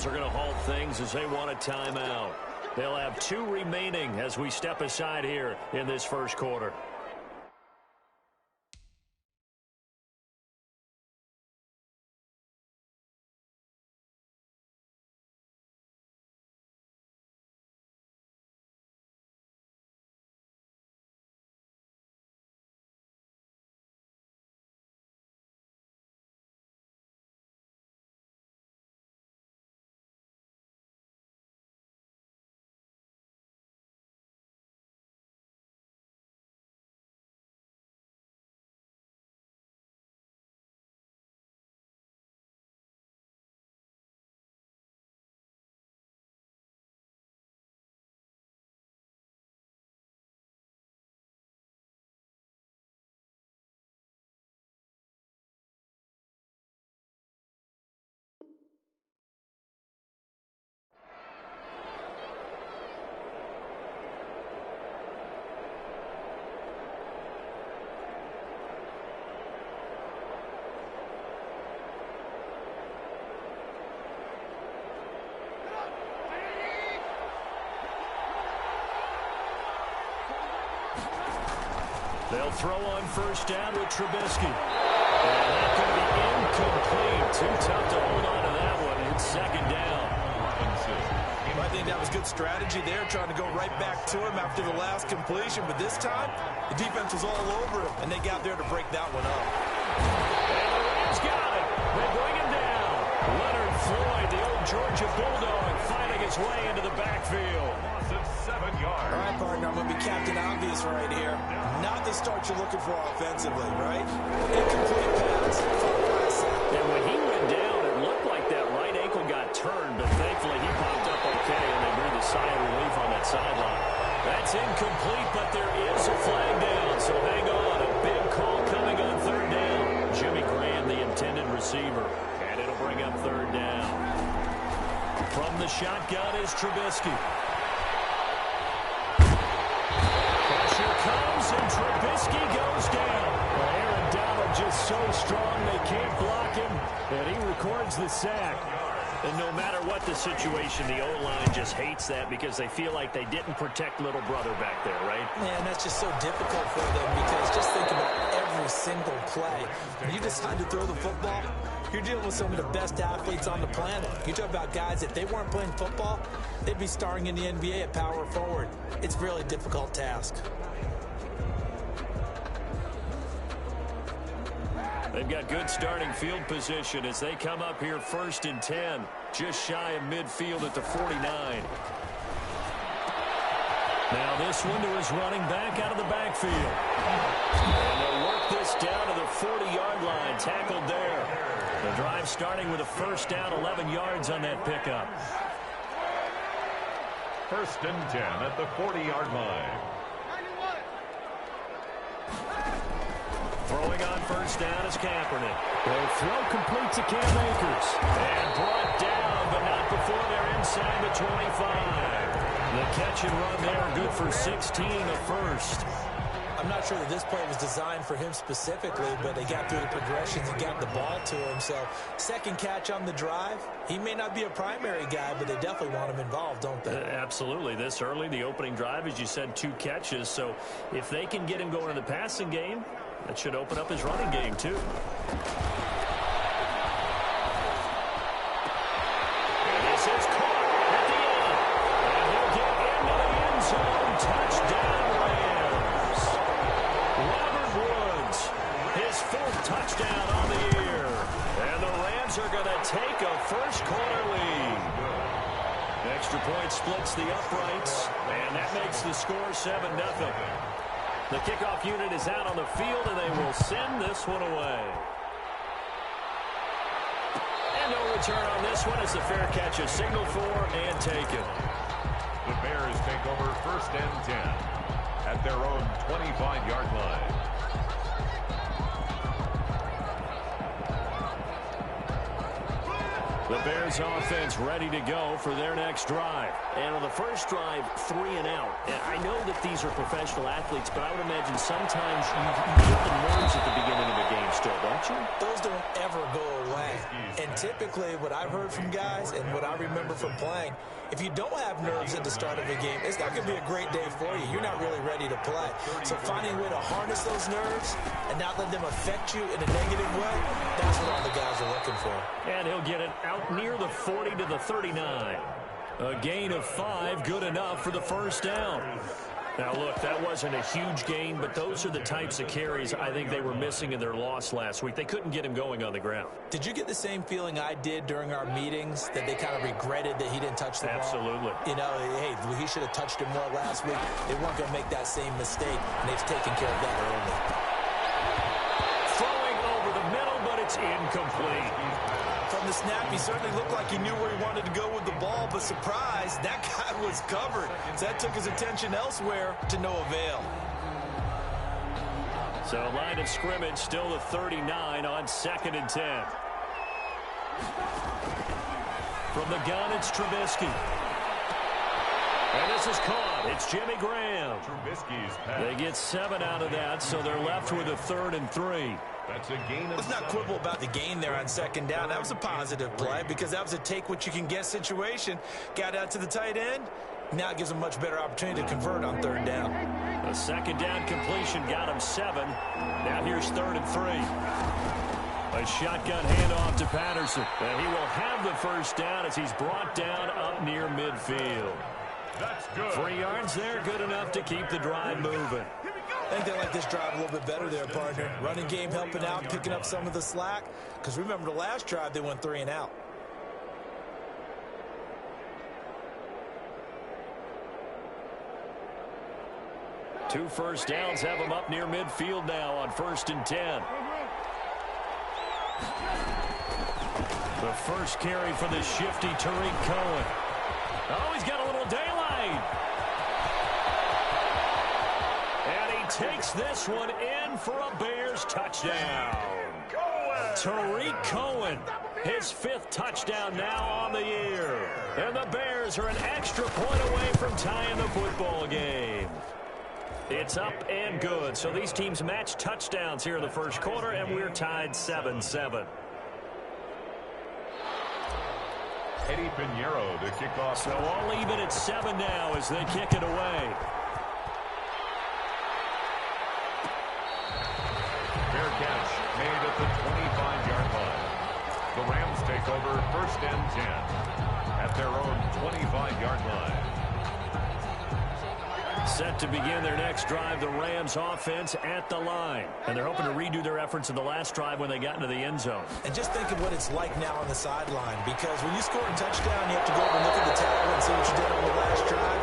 Rams are going to halt things as they want a timeout. They'll have 2 remaining as we step aside here in this first quarter. They'll throw on first down with Trubisky. And that's going to be incomplete. Too tough to hold on to that one. It's second down. I think that was good strategy there, trying to go right back to him after the last completion. But this time, the defense was all over him, and they got there to break that one up. And the Rams got it. They bring him down. Leonard Floyd, the old Georgia Bulldog, finding his way into the backfield. Loss of 7 yards. All right, partner, I'm going to be Captain Obvious right here. Not the start you're looking for offensively, right? Incomplete pass. And when he went down, it looked like that right ankle got turned, but thankfully he popped up okay, and they breathed a sigh of relief on that sideline. That's incomplete, but there is a flag down, so hang on. A big call coming on third down. Jimmy Graham, the intended receiver, and it'll bring up third down. From the shotgun is Trubisky. Pressure comes, and Trubisky goes down. Aaron Donald just so strong they can't block him, and he records the sack. And no matter what the situation, the O-line just hates that because they feel like they didn't protect little brother back there, right? Man, that's just so difficult for them because just think about every single play. When you decide to throw the football, you're dealing with some of the best athletes on the planet. You talk about guys, if they weren't playing football, they'd be starring in the NBA at power forward. It's a really difficult task. They've got good starting field position as they come up here 1st and 10, just shy of midfield at the 49. Now this one to his running back out of the backfield. And they'll work this down to the 40-yard line, tackled there. The drive starting with a first down, 11 yards on that pickup. 1st and 10 at the 40-yard line. Throwing on first down is Kaepernick. The throw complete to Cam Akers. And brought down, but not before they're inside the 25. The catch and run there, good for 16, a first. I'm not sure that this play was designed for him specifically, but they got through the progressions and got the ball to him. So, second catch on the drive. He may not be a primary guy, but they definitely want him involved, don't they? Absolutely. This early, the opening drive, as you said, 2 catches. So, if they can get him going in the passing game, that should open up his running game, too. And this is caught at the end. And he'll get into the end zone. Touchdown, Rams. Robert Woods, his 4th touchdown on the year. And the Rams are going to take a first-quarter lead. Extra point splits the uprights, and that makes the score 7-0. The kickoff unit is out on the field, and they will send this one away. And no return on this one as the fair catch is signaled for and taken. The Bears take over 1st and 10 at their own 25-yard line. The Bears offense ready to go for their next drive. And on the first drive, 3 and out. And I know that these are professional athletes, but I would imagine sometimes you get the nerves at the beginning of a game still, don't affect you? Those don't ever go away. And typically what I've heard from guys and what I remember from playing, if you don't have nerves at the start of a game, it's not going to be a great day for you. You're not really ready to play. So finding a way to harness those nerves and not let them affect you in a negative way, that's what all the guys are looking for. And he'll get it out near the 40 to the 39. A gain of 5, good enough for the first down. Now, look, that wasn't a huge gain, but those are the types of carries I think they were missing in their loss last week. They couldn't get him going on the ground. Did you get the same feeling I did during our meetings, that they kind of regretted that he didn't touch the ball? Absolutely. You know, hey, he should have touched it more last week. They weren't going to make that same mistake, and they've taken care of that early. Throwing over the middle, but it's incomplete. From the snap, he certainly looked like he knew where he wanted to go with the ball, but surprise, that guy was covered. So that took his attention elsewhere to no avail. So line of scrimmage still the 39 on 2nd and 10. From the gun, it's Trubisky. And this is caught. It's Jimmy Graham. Trubisky's pass. They get 7 out of that, so they're left with a 3rd and 3. That's a gain of Let's not quibble about the gain there on 2nd down. That was a positive play because that was a take-what-you-can-get situation. Got out to the tight end. Now it gives them a much better opportunity to convert on 3rd down. The 2nd down completion got him 7. Now here's 3rd and 3. A shotgun handoff to Patterson. And he will have the first down as he's brought down up near midfield. That's good. 3 yards there, good enough to keep the drive moving. I think they like this drive a little bit better there, partner. Running game helping out, picking up some of the slack. Because remember the last drive, they went 3 and out. Two first downs have them up near midfield now on 1st and 10. The first carry for the shifty Tariq Cohen. Oh, he's got a little daylight. And he takes this one in for a Bears touchdown. Tariq Cohen, his 5th touchdown now on the year. And the Bears are an extra point away from tying the football game. It's up and good. So these teams match touchdowns here in the first quarter, and we're tied 7-7. Eddie Pinheiro to kick off. So all even at 7 now as they kick it away. Fair catch made at the 25-yard line. The Rams take over 1st and 10 at their own 25-yard line. Set to begin their next drive, the Rams offense at the line. And they're hoping to redo their efforts in the last drive when they got into the end zone. And just think of what it's like now on the sideline. Because when you score a touchdown, you have to go over and look at the table and see what you did on the last drive.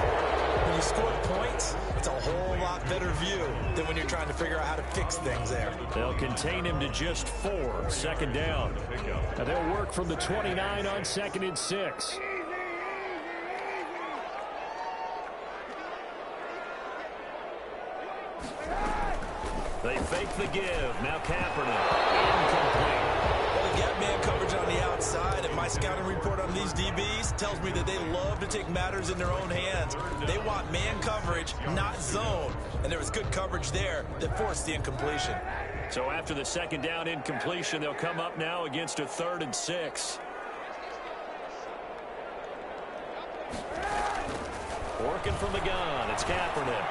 When you score points, it's a whole lot better view than when you're trying to figure out how to fix things there. They'll contain him to just 4. 2nd down. And they'll work from the 29 on 2nd and 6. They fake the give. Now Kaepernick. Incomplete. Well, they got man coverage on the outside, and my scouting report on these DBs tells me that they love to take matters in their own hands. They want man coverage, not zone. And there was good coverage there that forced the incompletion. So after the 2nd down incompletion, they'll come up now against a 3rd and 6. Working from the gun. It's Kaepernick.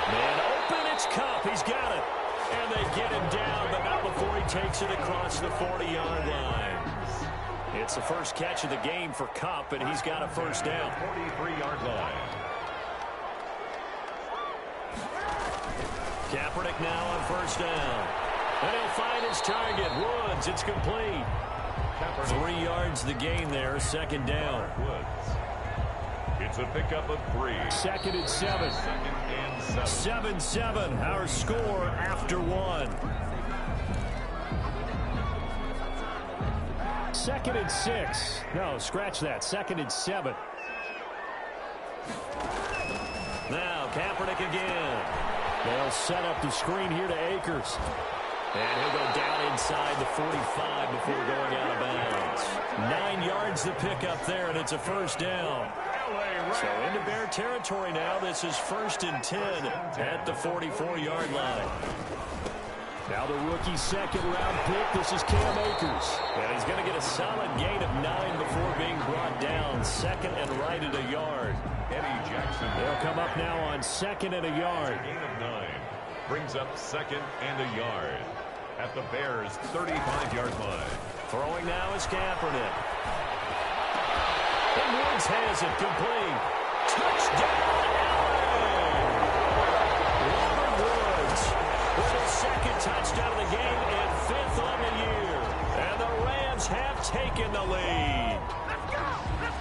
Man open, it's Kupp. He's got it. And they get him down, but not before he takes it across the 40-yard line. It's the first catch of the game for Kupp, and he's got a first down. 43-yard line. Kaepernick now on 1st down. And he'll find his target. Woods, it's complete. 3 yards the gain there, 2nd down. Woods. It's a pickup of 3. 2nd and 7. 7-7, our score after 1. 2nd and 6. No, scratch that. 2nd and 7. Now, Kaepernick again. They'll set up the screen here to Akers. And he'll go down inside the 45 before going out of bounds. 9 yards the pickup there, and it's a first down. So into Bear territory now. This is 1st and 10 at the 44-yard line. Now the rookie second-round pick. This is Cam Akers. And he's going to get a solid gain of 9 before being brought down. Second and right at a yard. Eddie Jackson. They'll come up now on second and a yard. Gain of 9. Brings up second and a yard at the Bears' 35-yard line. Throwing now is Kaepernick. And Woods has it complete. Touchdown, Robert Woods with his second touchdown of the game and 5th on the year. And the Rams have taken the lead.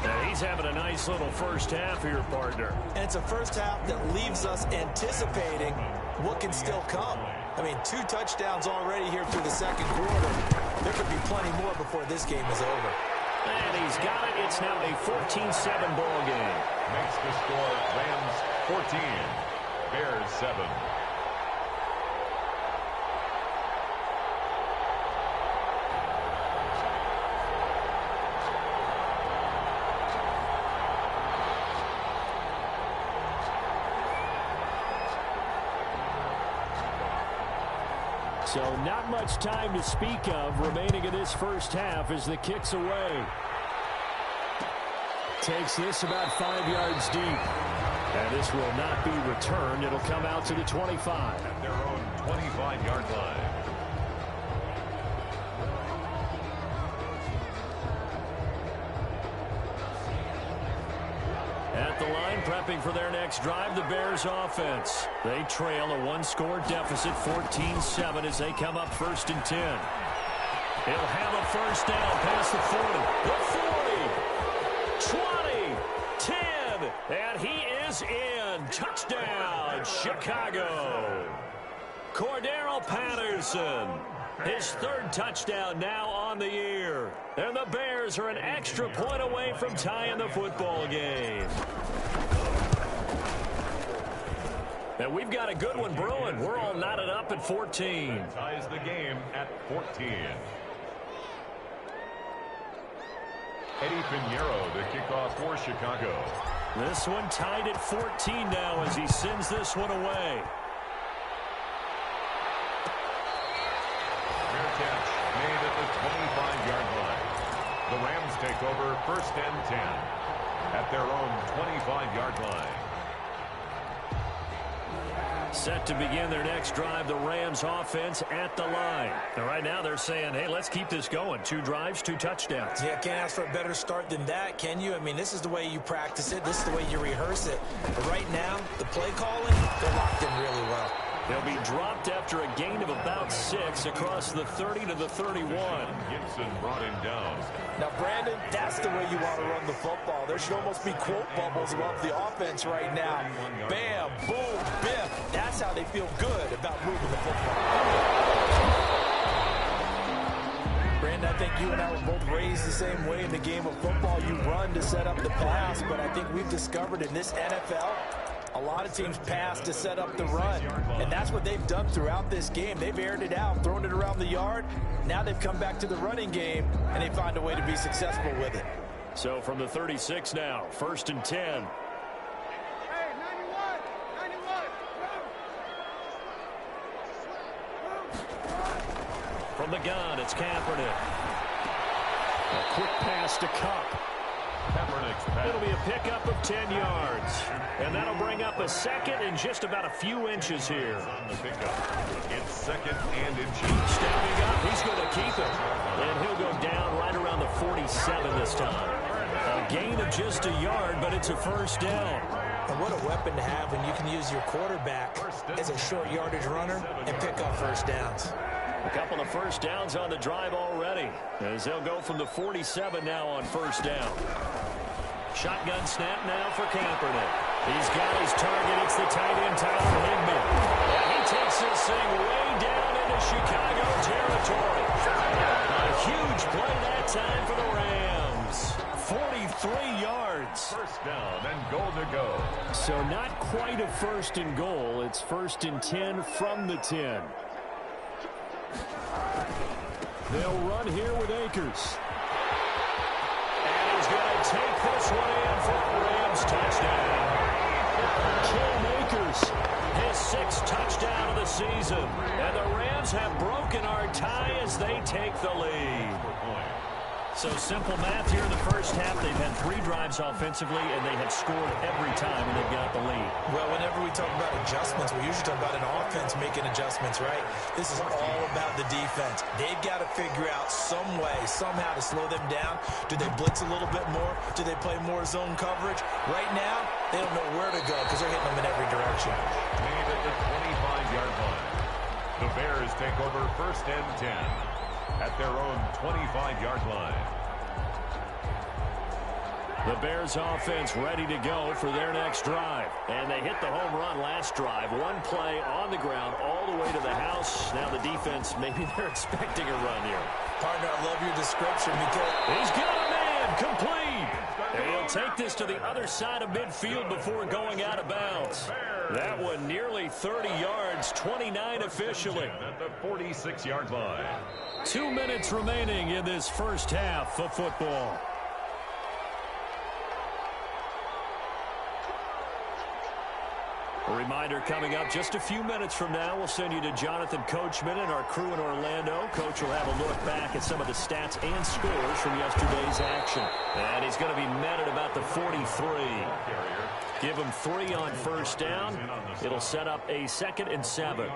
And he's having a nice little first half here, partner. And it's a first half that leaves us anticipating what can still come. I mean, 2 touchdowns already here through the second quarter. There could be plenty more before this game is over. And he's got it. It's now a 14-7 ball game. Makes the score Rams 14, Bears 7. So not much time to speak of remaining in this first half as the kick's away. Takes this about 5 yards deep. And this will not be returned. It'll come out to the 25. At their own 25-yard line. At the line, prepping for their next drive, the Bears offense. They trail a 1-score deficit, 14-7, as they come up 1st and 10. He'll have a first down past the 40, the 40, 20, 10, and he is in. Touchdown, Chicago. Cordero Patterson, his 3rd touchdown now on the year. And the Bears are an extra point away from tying the football game. And we've got a good one brewing. We're all knotted up at 14. Ties the game at 14. Eddie Pinheiro, the kickoff for Chicago. This one tied at 14 now as he sends this one away. Fair catch made at the 25-yard line. The Rams take over 1st and 10 at their own 25-yard line. Set to begin their next drive, the Rams offense at the line. And right now they're saying, hey, let's keep this going. 2 drives, 2 touchdowns. Yeah, can't ask for a better start than that, can you? I mean, this is the way you practice it. This is the way you rehearse it. But right now, the play calling, they're locked in really well. They'll be dropped after a gain of about 6 across the 30 to the 31. Gibson brought him down. Now, Brandon, that's the way you want to run the football. There should almost be quote bubbles above the offense right now. Bam, boom, biff. That's how they feel good about moving the football. Brandon, I think you and I were both raised the same way in the game of football. You run to set up the pass, but I think we've discovered in this NFL, a lot of teams pass to set up the run, and that's what they've done throughout this game. They've aired it out, thrown it around the yard. Now they've come back to the running game, and they find a way to be successful with it. So from the 36 now, 1st and 10. From the gun, it's Kaepernick. A quick pass to Kupp. It'll be a pickup of 10 yards. And that'll bring up a second and just about a few inches here. On the pickup. It's 2nd and inches. Stepping up, he's going to keep it. And he'll go down right around the 47 this time. A gain of just a yard, but it's a first down. And what a weapon to have when you can use your quarterback as a short yardage runner and pick up first downs. A couple of first downs on the drive already, as they'll go from the 47 now on first down. Shotgun snap now for Kaepernick. He's got his target. It's the tight end, Tyler Higbee. And he takes this thing way down into Chicago territory. A huge play that time for the Rams. 43 yards. First down and goal to go. So not quite a 1st and goal. It's 1st and 10 from the 10. They'll run here with Akers. And he's going to take this one in for a Rams touchdown. Cam Akers, his 6th touchdown of the season. And the Rams have broken our tie as they take the lead. So simple math here in the first half. They've had 3 drives offensively, and they have scored every time when they've got the lead. Well, whenever we talk about adjustments, we usually talk about an offense making adjustments, right? This is all about the defense. They've got to figure out some way, somehow to slow them down. Do they blitz a little bit more? Do they play more zone coverage? Right now, they don't know where to go because they're hitting them in every direction. Made at the 25-yard line. The Bears take over 1st and 10 at their own 25-yard line. The Bears offense ready to go for their next drive. And they hit the home run last drive. 1 play on the ground all the way to the house. Now the defense, maybe they're expecting a run here. Partner, I love your description because he's got a man complete. And he'll take this to the other side of midfield before going out of bounds. That one nearly 30 yards, 29 officially. At the 46-yard line. 2 minutes remaining in this first half of football. A reminder coming up just a few minutes from now. We'll send you to Jonathan Coachman and our crew in Orlando. Coach will have a look back at some of the stats and scores from yesterday's action. And he's going to be met at about the 43. Give him 3 on first down. It'll set up a 2nd and 7.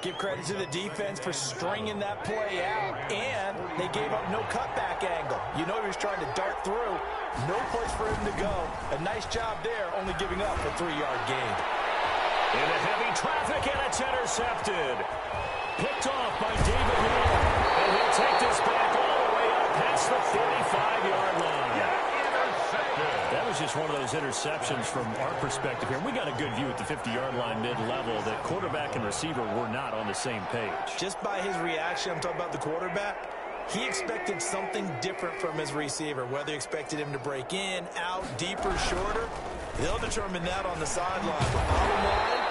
give credit to the defense for stringing that play out, and they gave up no cutback angle. You know he was trying to dart through. No place for him to go. A nice job there, only giving up a 3-yard gain. Into heavy traffic, and it's intercepted. Picked off by David Hill. And he'll take this back all the way up past the 45-yard line. That was just one of those interceptions from our perspective here. We got a good view at the 50-yard line mid-level that quarterback and receiver were not on the same page. Just by his reaction, I'm talking about the quarterback, he expected something different from his receiver, whether he expected him to break in, out, deeper, shorter. They'll determine that on the sideline. But bottom line,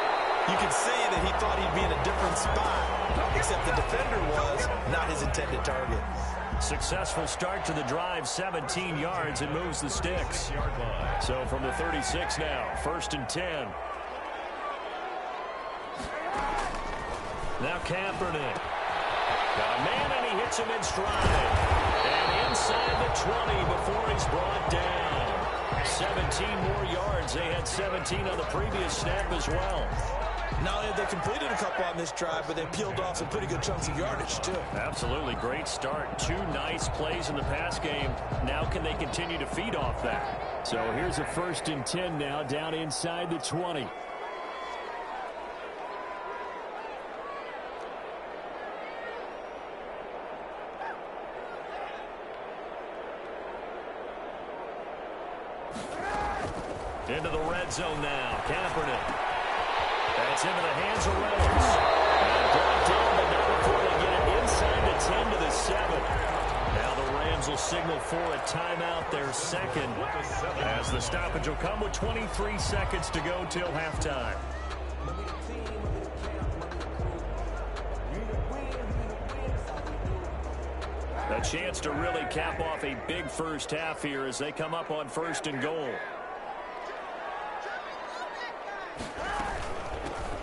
you can see that he thought he'd be in a different spot, except the defender was not his intended target. Successful start to the drive, 17 yards, and moves the sticks. So from the 36 now, 1st and 10. Now Kaepernick. Got a man, and he hits him in stride. And inside the 20 before he's brought down. 17 more yards. They had 17 on the previous snap as well. Not only have they completed a couple on this drive, but they peeled off some pretty good chunks of yardage, too. Absolutely. Great start. 2 nice plays in the pass game. Now can they continue to feed off that? So here's a 1st and 10 now, down inside the 20. Into the red zone now. Kaepernick. That's into the hands of Reynolds. And brought down, but not before they get it inside the 10 to the 7. Now the Rams will signal for a timeout, their 2nd, as the stoppage will come with 23 seconds to go till halftime. A chance to really cap off a big first half here as they come up on 1st and goal.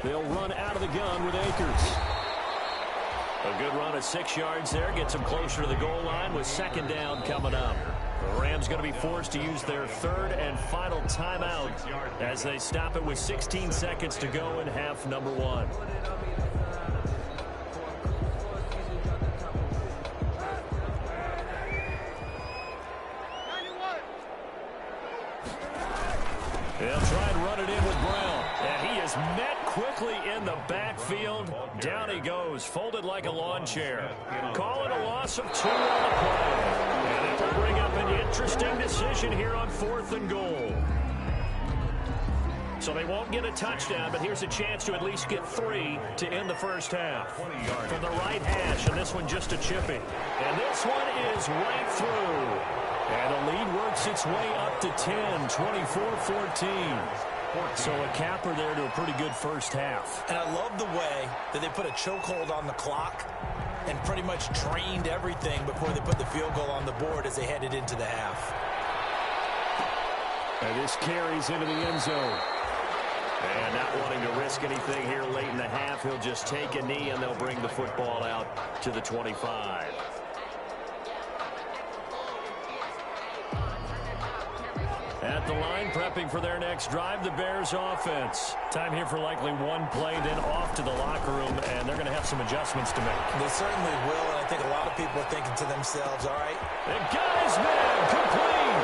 They'll run out of the gun with Akers. A good run of 6 yards there. Gets them closer to the goal line with 2nd down coming up. The Rams going to be forced to use their 3rd and final timeout as they stop it with 16 seconds to go in half number 1. They'll try and run it in with Brown. And he is met quickly in the backfield. Down he goes, folded like a lawn chair. Call it a loss of 2 on the play. And it will bring up an interesting decision here on 4th and goal. So they won't get a touchdown, but here's a chance to at least get 3 to end the first half. From the right hash, and this one just a chipping. And this one is right through. And the lead works its way up to 10, 24-14. So a capper there to a pretty good first half. And I love the way that they put a chokehold on the clock and pretty much drained everything before they put the field goal on the board as they headed into the half. And this carries into the end zone. And not wanting to risk anything here late in the half, he'll just take a knee and they'll bring the football out to the 25. At the line, prepping for their next drive, the Bears offense. Time here for likely one play, then off to the locker room, and they're going to have some adjustments to make. They certainly will, and I think a lot of people are thinking to themselves, all right. The guy's man complete.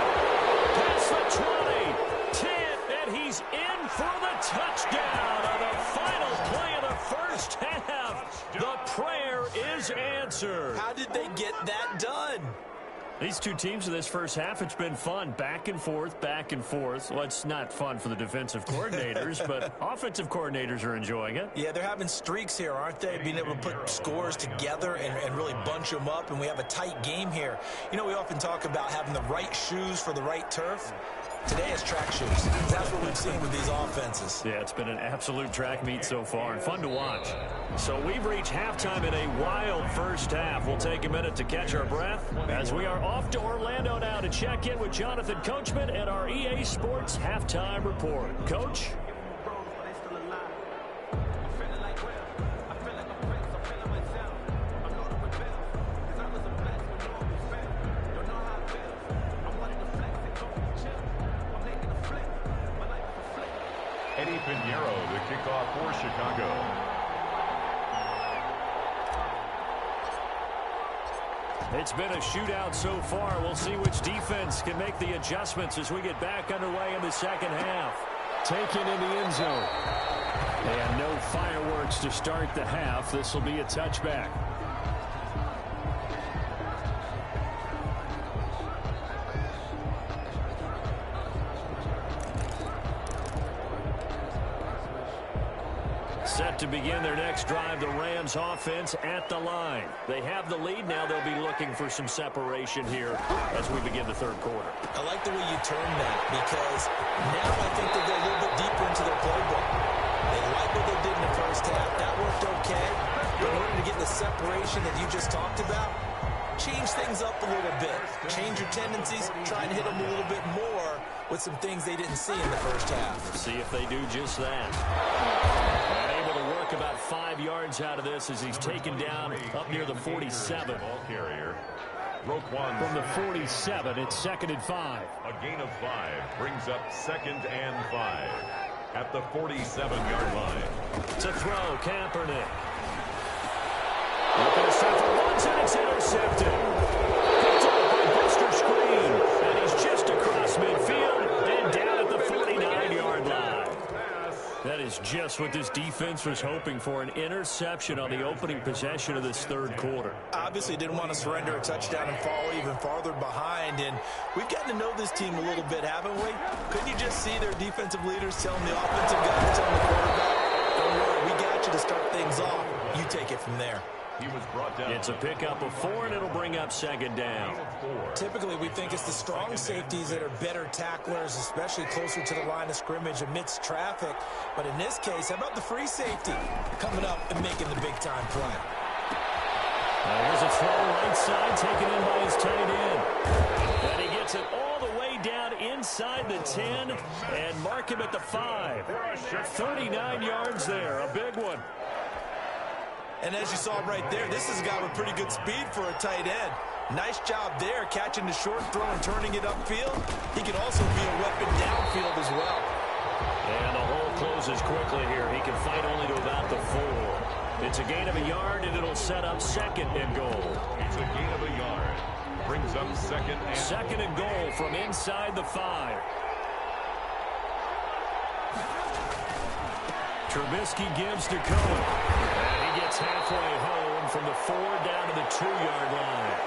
Past the 20, 10, and he's in for the touchdown on the final play of the first half. The prayer is answered. How did they get that done? These two teams in this first half, it's been fun. Back and forth, back and forth. Well, it's not fun for the defensive coordinators, but offensive coordinators are enjoying it. Yeah, they're having streaks here, aren't they? Being able to put scores together and really bunch them up, and we have a tight game here. You know, we often talk about having the right shoes for the right turf. Today it's track shoes. That's what we've seen with these offenses. Yeah, it's been an absolute track meet so far and fun to watch. So we've reached halftime in a wild first half. We'll take a minute to catch our breath as we are off to Orlando now to check in with Jonathan Coachman and our EA Sports Halftime Report. Coach? Eddie Pinheiro, the kickoff for Chicago. It's been a shootout so far. We'll see which defense can make the adjustments as we get back underway in the second half. Taken in the end zone. And no fireworks to start the half. This will be a touchback. Set to begin their next drive, the Rams offense at the line. They have the lead. Now they'll be looking for some separation here as we begin the third quarter. I like the way you term that because now I think they go a little bit deeper into their playbook. They like what they did in the first half. That worked okay. But in order to get the separation that you just talked about, change things up a little bit. Change your tendencies. Try and hit them a little bit more with some things they didn't see in the first half. See if they do just that. And able to work about 5 yards out of this as he's taken down up near the 47. Ball carrier. Roquan From the 47, it's 2nd and 5. A gain of 5 brings up 2nd and 5 at the 47-yard line. To throw, Kaepernick. Looking to start for once, and it's intercepted. Picked up by Buster Screen, and he's just across midfield and down at the 49-yard line. That is just what this defense was hoping for, an interception on the opening possession of this third quarter. Obviously didn't want to surrender a touchdown and fall even farther behind, and we've gotten to know this team a little bit, haven't we? Couldn't you just see their defensive leaders telling the offensive guys, telling the quarterback, don't worry, we got you to start things off. You take it from there. He was brought down. It's a pickup of 4, and it'll bring up 2nd down. Typically, we think it's the strong safeties that are better tacklers, especially closer to the line of scrimmage amidst traffic. But in this case, how about the free safety coming up and making the big-time play? Here's a throw right side, taken in by his tight end. And he gets it all the way down inside the 10 and mark him at the 5. 39 yards there, a big one. And as you saw right there, this is a guy with pretty good speed for a tight end. Nice job there, catching the short throw and turning it upfield. He can also be a weapon downfield as well. And the hole closes quickly here. He can fight only to about the 4. It's a gain of a yard, and it'll set up 2nd and goal. It's a gain of a yard. Brings up 2nd and 2nd and goal from inside the 5. Trubisky gives to Cohen. And he gets halfway home from the 4 down to the 2-yard line.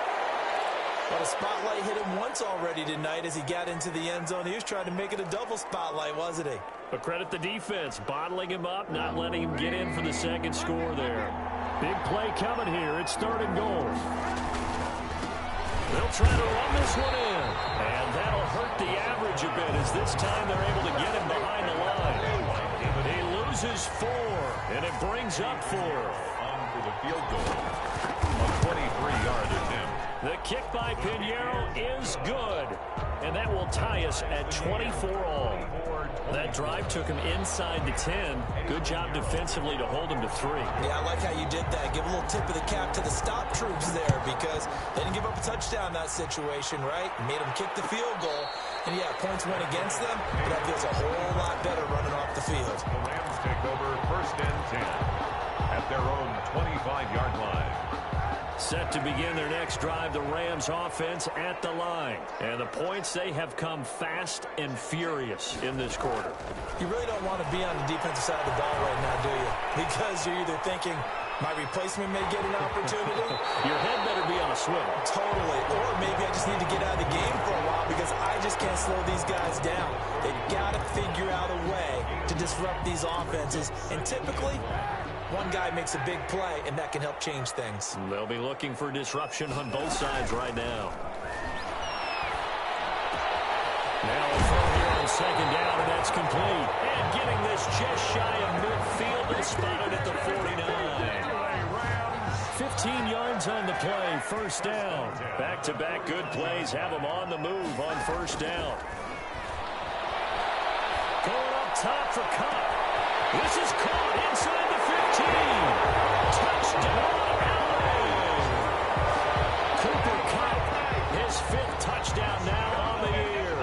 Well, the spotlight hit him once already tonight as he got into the end zone. He was trying to make it a double spotlight, wasn't he? But credit the defense, bottling him up, not letting him get in for the 2nd score there. Big play coming here. It's 3rd and goal. They'll try to run this one in. And that'll hurt the average a bit as this time they're able to get him behind the line. He loses 4, and it brings up 4. on for the field goal. A 23-yard attempt. The kick by Pinheiro is good. And that will tie us at 24 all. That drive took him inside the 10. Good job defensively to hold him to 3. Yeah, I like how you did that. Give a little tip of the cap to the stop troops there because they didn't give up a touchdown in that situation, right? Made them kick the field goal. And, yeah, points went against them, but that feels a whole lot better running off the field. The Rams take over 1st and 10 at their own 25-yard line. Set to begin their next drive, the Rams offense at the line. And the points, they have come fast and furious in this quarter. You really don't want to be on the defensive side of the ball right now, do you? Because you're either thinking, my replacement may get an opportunity. Your head better be on a swivel. Totally. Or maybe I just need to get out of the game for a while because I just can't slow these guys down. They've got to figure out a way to disrupt these offenses. And typically, one guy makes a big play, and that can help change things. They'll be looking for disruption on both sides right now. Now a throw here on 2nd down, and that's complete. And getting this just shy of midfield and spotted at the 49. 15 yards on the play, 1st down. Back-to-back good plays have them on the move on 1st down. Going up top for Kupp. This is caught inside the 15. Touchdown, LA. Cooper Kupp, his 5th touchdown now on the year.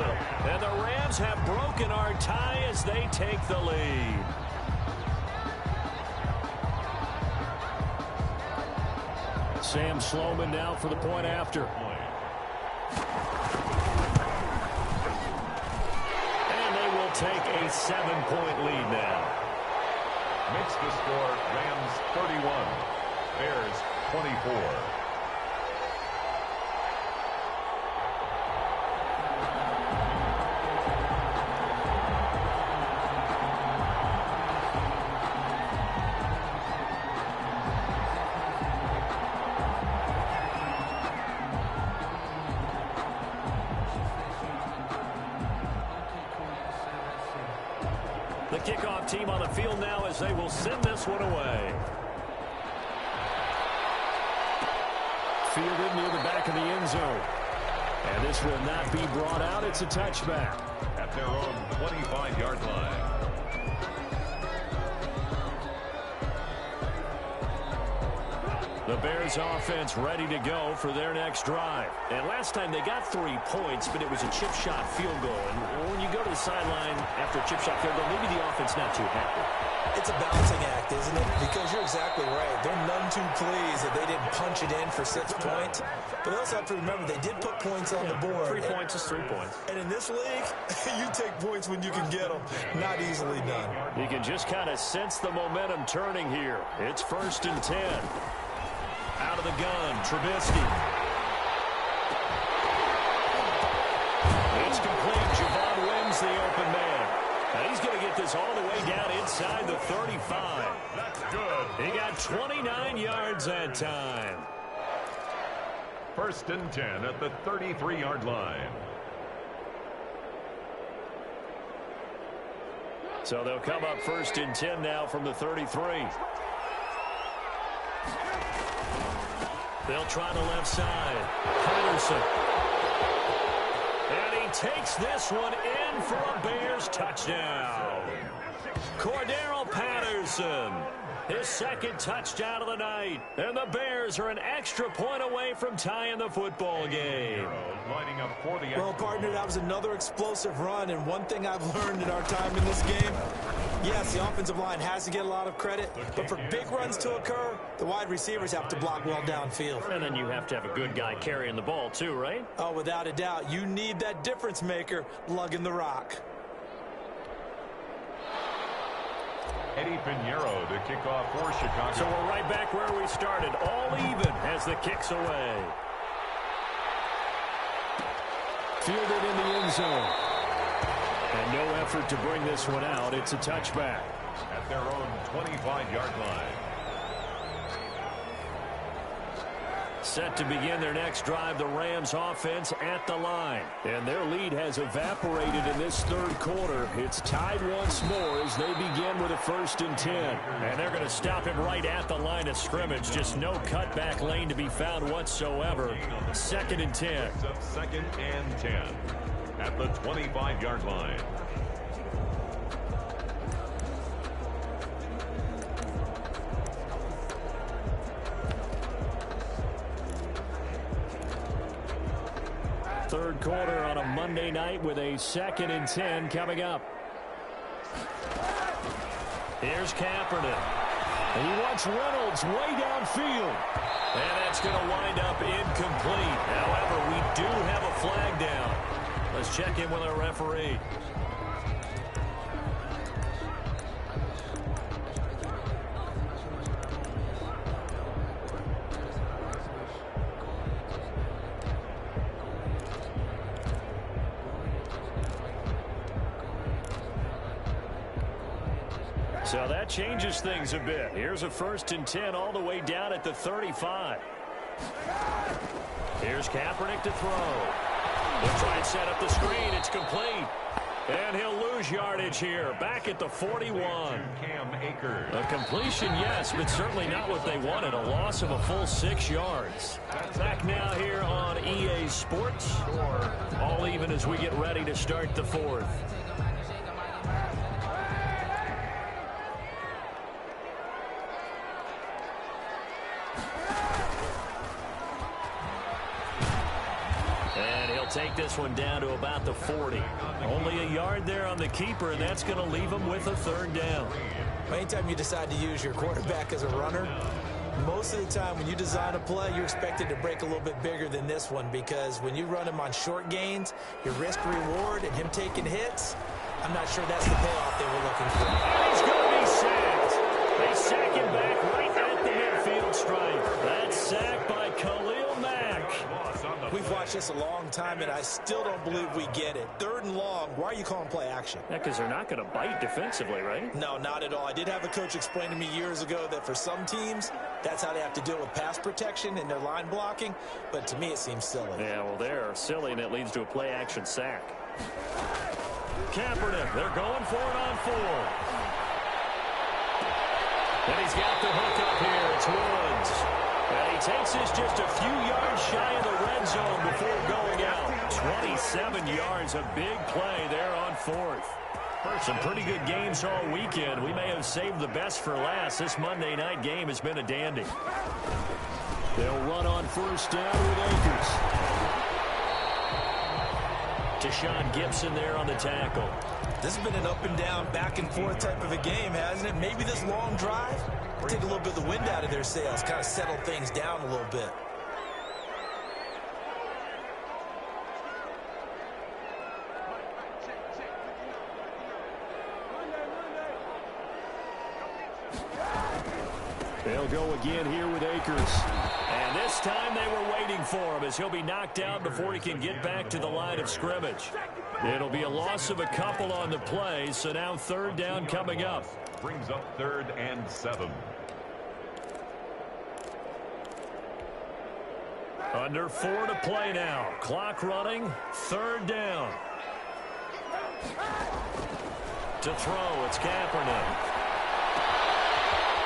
And the Rams have broken our tie as they take the lead. Sam Sloman now for the point after. And they will take a 7-point lead now. Makes the score Rams 31, Bears 24. The kickoff team on the field now as they will send this one away. Fielded near the back of the end zone. And this will not be brought out. It's a touchback. At their own 25-yard line. The Bears offense ready to go for their next drive. And last time they got 3 points, but it was a chip shot field goal. And when you go to the sideline after a chip shot field goal, maybe the offense not too happy. It's a balancing act, isn't it? Because you're exactly right. They're none too pleased that they didn't punch it in for 6 points. But they also have to remember they did put points on the board. 3 points is 3 points. And in this league, you take points when you can get them. Not easily done. You can just kind of sense the momentum turning here. It's 1st and 10. Out of the gun, Trubisky. It's complete. Javon wins the open man. Now he's going to get this all the way down inside the 35. That's good. He got 29 yards that time. 1st and 10 at the 33-yard line. So they'll come up 1st and 10 now from the 33. They'll try the left side. Patterson. And he takes this one in for a Bears touchdown. Cordero Patterson. His 2nd touchdown of the night. And the Bears are an extra point away from tying the football game. Lining up for the Well, partner, that was another explosive run. And one thing I've learned in our time in this game, yes, the offensive line has to get a lot of credit, but for big runs to occur, the wide receivers have to block well downfield. And then you have to have a good guy carrying the ball too, right? Oh, without a doubt. You need that difference maker lugging the rock. Eddie Pinheiro to kick off for Chicago. So we're right back where we started, all even as the kick's away. Fielded in the end zone. And no effort to bring this one out. It's a touchback. At their own 25-yard line. Set to begin their next drive, the Rams offense at the line. And their lead has evaporated in this 3rd quarter. It's tied once more as they begin with a 1st and 10. And they're going to stop him right at the line of scrimmage. Just no cutback lane to be found whatsoever. 2nd and 10. 2nd and 10 at the 25-yard line. third quarter on a Monday night with a 2nd and 10 coming up. Here's Kaepernick. He wants Reynolds way downfield. And that's going to wind up incomplete. However, we do have a flag down. Let's check in with our referee. So that changes things a bit. Here's a 1st and 10 all the way down at the 35. Here's Kaepernick to throw. He'll try and set up the screen. It's complete. And he'll lose yardage here. Back at the 41. Cam Akers. A completion, yes, but certainly not what they wanted. A loss of a full 6 yards. Back now here on EA Sports. All even as we get ready to start the 4th. Take this one down to about the 40. Only a yard there on the keeper, and that's going to leave him with a 3rd down. Anytime you decide to use your quarterback as a runner, most of the time when you design a play, you're expected to break a little bit bigger than this one, because when you run him on short gains, your risk-reward and him taking hits, I'm not sure that's the payoff they were looking for. He's going to be sacked. They sack him back right at the midfield stripe. That's sacked by Khalil Mack. We've watched this a long time, and I still don't believe we get it. 3rd and long, why are you calling play action? Yeah, because they're not going to bite defensively, right? No, not at all. I did have a coach explain to me years ago that for some teams, that's how they have to deal with pass protection and their line blocking, but to me it seems silly. Yeah, well, they're silly, and it leads to a play action sack. Kaepernick, they're going for it on 4. And he's got the hook up here. It's Woods. And he takes this just a few yards shy of the red zone before going out. 27 yards, a big play there on 4th. Some pretty good games all weekend. We may have saved the best for last. This Monday night game has been a dandy. They'll run on 1st down with Akers. Tashaun Gibson there on the tackle. This has been an up and down, back and forth type of a game, hasn't it? Maybe this long drive will take a little bit of the wind out of their sails, kind of settle things down a little bit. They'll go again here with Akers. And this time they were waiting for him as he'll be knocked down before he can get back to the line of scrimmage. It'll be a loss of a couple on the play, so now 3rd down coming up. Brings up 3rd and 7. Under 4 to play now. Clock running. 3rd down. To throw, it's Kaepernick.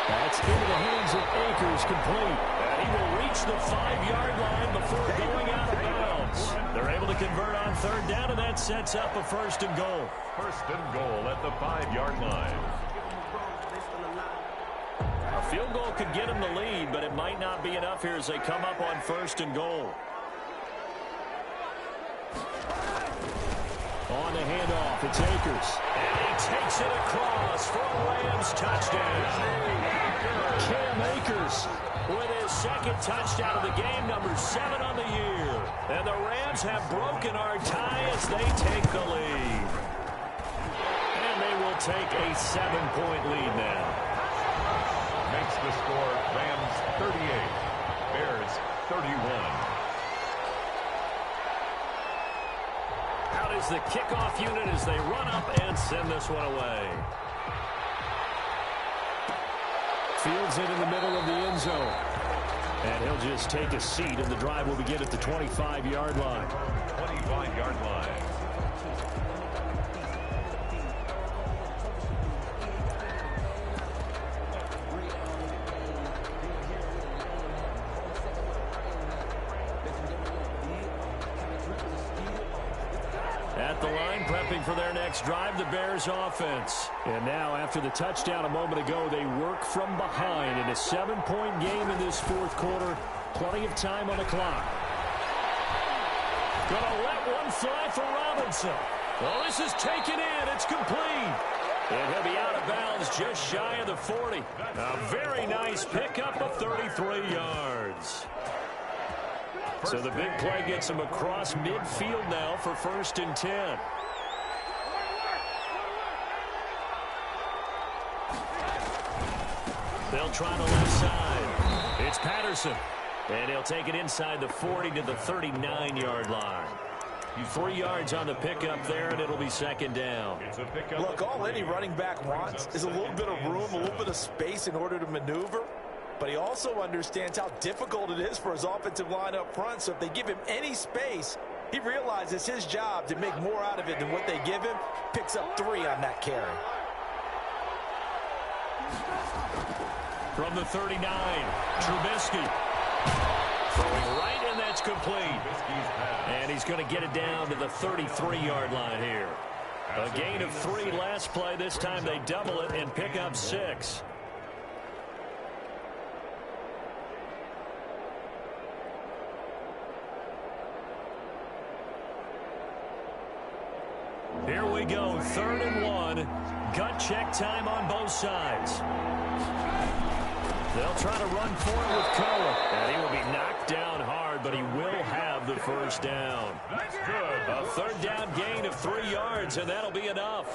That's into the hands of Akers, complete. And he will reach the 5-yard line before going out of bounds. They're able to convert on 3rd down, and that sets up a 1st and goal. 1st and goal at the 5-yard line. A field goal could get him the lead, but it might not be enough here as they come up on 1st and goal. On the handoff, it's Akers. And he takes it across for a Rams touchdown. Cam Akers with his 2nd touchdown of the game, number 7 on the year. And the Rams have broken our tie as they take the lead. And they will take a 7-point lead now. Makes the score Rams 38, Bears 31. Out is the kickoff unit as they run up and send this one away. Fields it in the middle of the end zone. And he'll just take a seat, and the drive will begin at the 25-yard line. 25-yard line. At the line, prepping for their next drive, the Bears offense. And now, after the touchdown a moment ago, they work from behind in a 7-point game in this 4th quarter. Plenty of time on the clock. Gonna let one fly for Robinson. Well, this is taken in. It's complete. And he'll be out of bounds just shy of the 40. A very nice pickup of 33 yards. So the big play gets him across midfield now for 1st and 10. They'll try the left side. It's Patterson. And he'll take it inside the 40 to the 39-yard line. 3 yards on the pickup there, and it'll be 2nd down. Look, all any running back wants is a little bit of room, a little bit of space in order to maneuver. But he also understands how difficult it is for his offensive line up front. So if they give him any space, he realizes his job to make more out of it than what they give him. Picks up 3 on that carry. From the 39, Trubisky. Throwing right, and that's complete. And he's going to get it down to the 33-yard line here. A gain of 3 last play. This time they double it and pick up 6. Here we go, 3rd and 1. Gut check time on both sides. They'll try to run for it with Cohen. And he will be knocked down hard, but he will have the 1st down. A 3rd down gain of 3 yards, and that'll be enough.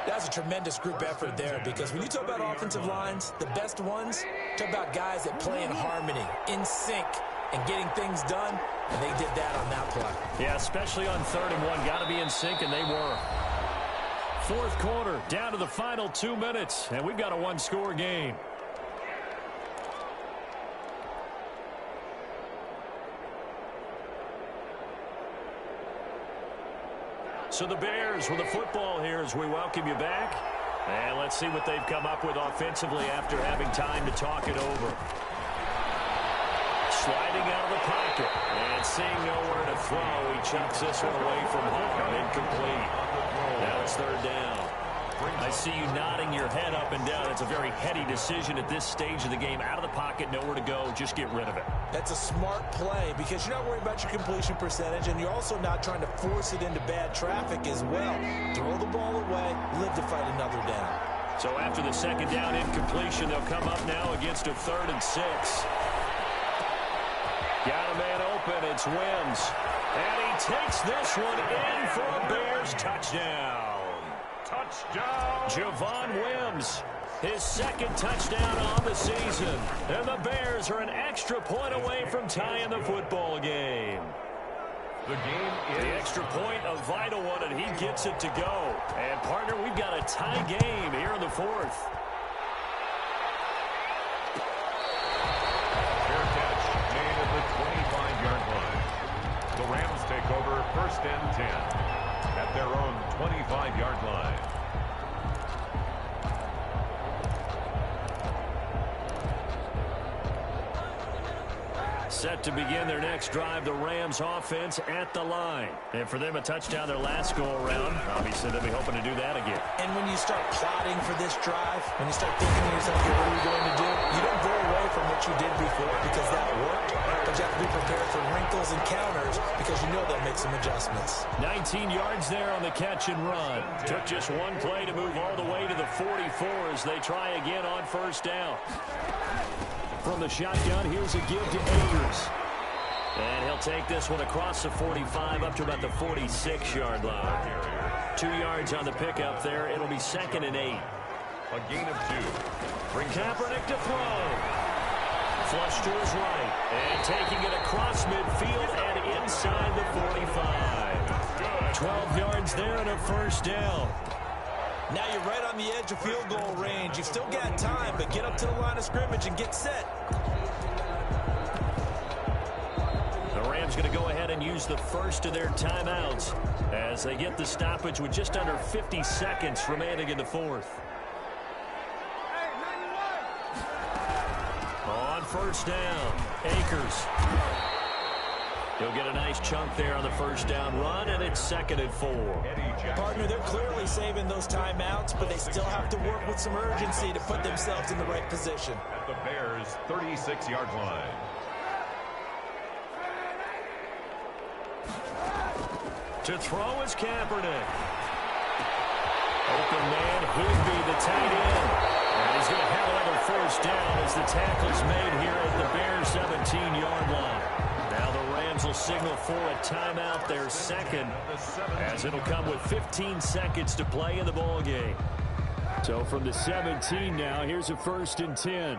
That's a tremendous group effort there, because when you talk about offensive lines, the best ones, talk about guys that play in harmony, in sync, and getting things done, and they did that on that play. Yeah, especially on 3rd and 1. Got to be in sync, and they were. 4th quarter, down to the final 2 minutes, and we've got a 1-score game. So the Bears with the football here as we welcome you back. And let's see what they've come up with offensively after having time to talk it over. Sliding out of the pocket and seeing nowhere to throw. He chucks this one away from home. Incomplete. Now it's 3rd down. I see you nodding your head up and down. It's a very heady decision at this stage of the game. Out of the pocket, nowhere to go. Just get rid of it. That's a smart play because you're not worried about your completion percentage, and you're also not trying to force it into bad traffic as well. Throw the ball away, live to fight another down. So after the 2nd down incompletion, they'll come up now against a 3rd and 6. Got a man open. It's Wims. And he takes this one in for a Bears touchdown. Touchdown. Javon Wims, his 2nd touchdown on the season. And the Bears are an extra point away from tying the football game. The game is... The extra point, a vital one, and he gets it to go. And, partner, we've got a tie game here in the 4th. Fair catch made at the 25-yard line. The Rams take over 1st and 10 at their own 25-yard line. Set to begin their next drive, the Rams offense at the line. And for them, a touchdown their last go-around. Obviously, they'll be hoping to do that again. And when you start plotting for this drive, when you start thinking to yourself, okay, what are we going to do? You don't go away from what you did before because that worked. But you have to be prepared for wrinkles and counters because you know they'll make some adjustments. 19 yards there on the catch and run. Took just one play to move all the way to the 44 as they try again on 1st down. From the shotgun, here's a give to Akers. And he'll take this one across the 45 up to about the 46-yard line. 2 yards on the pickup there. It'll be 2nd and 8. A gain of 2. Bring Kaepernick to throw. Flush to his right. And taking it across midfield and inside the 45. 12 yards there and a 1st down. Now you're right on the edge of field goal range. You've still got time, but get up to the line of scrimmage and get set. The Rams going to go ahead and use the first of their timeouts as they get the stoppage with just under 50 seconds remaining in the 4th. On 1st down, Akers. He'll get a nice chunk there on the 1st down run, and it's 2nd and 4. Partner, they're clearly saving those timeouts, but they still have to work with some urgency to put themselves in the right position. At the Bears' 36-yard line. To throw is Kaepernick. Open man, Higbee, the tight end. And he's going to have another first down as the tackle's made here at the Bears' 17-yard line. Now the Rams will signal for a timeout, their second, as it'll come with 15 seconds to play in the ball game. So from the 17 now, here's a 1st and 10.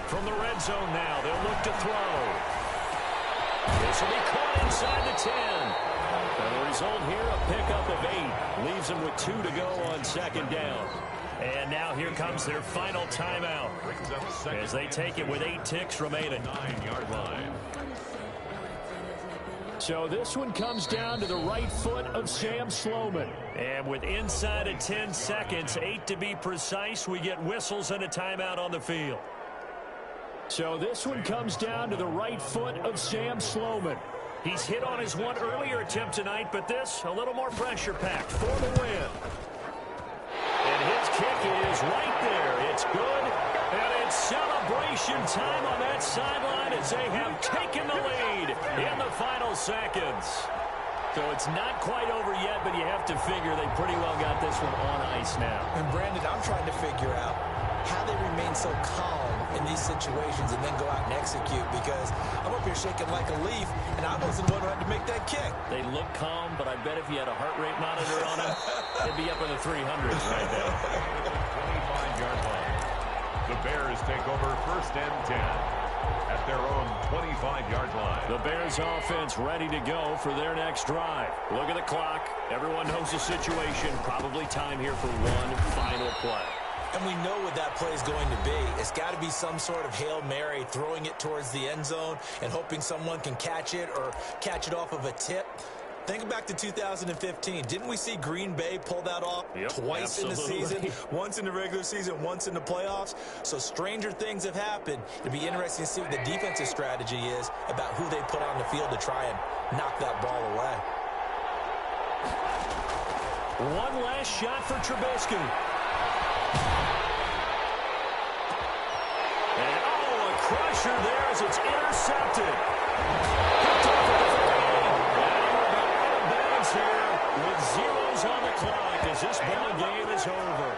From the red zone now, they'll look to throw. This will be caught inside the 10. And the result here, a pickup of 8. Leaves them with 2 to go on 2nd down. And now here comes their final timeout as they take it with 8 ticks remaining. 9-yard line. So this one comes down to the right foot of Sam Sloman. And with inside of 10 seconds, 8 to be precise, we get whistles and a timeout on the field. So this one comes down to the right foot of Sam Sloman. He's hit on his one earlier attempt tonight, but this a little more pressure-packed for the win. And his kick is right there. It's good. And it's celebration time on that sideline as they have taken the lead in the final seconds. So it's not quite over yet, but you have to figure they pretty well got this one on ice now. And Brandon, I'm trying to figure out how they remain so calm in these situations and then go out and execute, because I'm up here shaking like a leaf, and I wasn't the one who had to make that kick. They look calm, but I bet if you had a heart rate monitor on them, they'd be up in the 300s right now. 25-yard line. The Bears take over 1st and 10 at their own 25-yard line. The Bears offense ready to go for their next drive. Look at the clock. Everyone knows the situation. Probably time here for one final play. And we know what that play is going to be. It's got to be some sort of Hail Mary, throwing it towards the end zone and hoping someone can catch it or catch it off of a tip. Think back to 2015. Didn't we see Green Bay pull that off twice in the season? Once in the regular season, once in the playoffs. So stranger things have happened. It'd be interesting to see what the defensive strategy is about who they put on the field to try and knock that ball away. One last shot for Trubisky. And, oh, a crusher there as it's intercepted. Picked off at the 30. And we're out of bounds here with zeros on the clock as this ball game is over.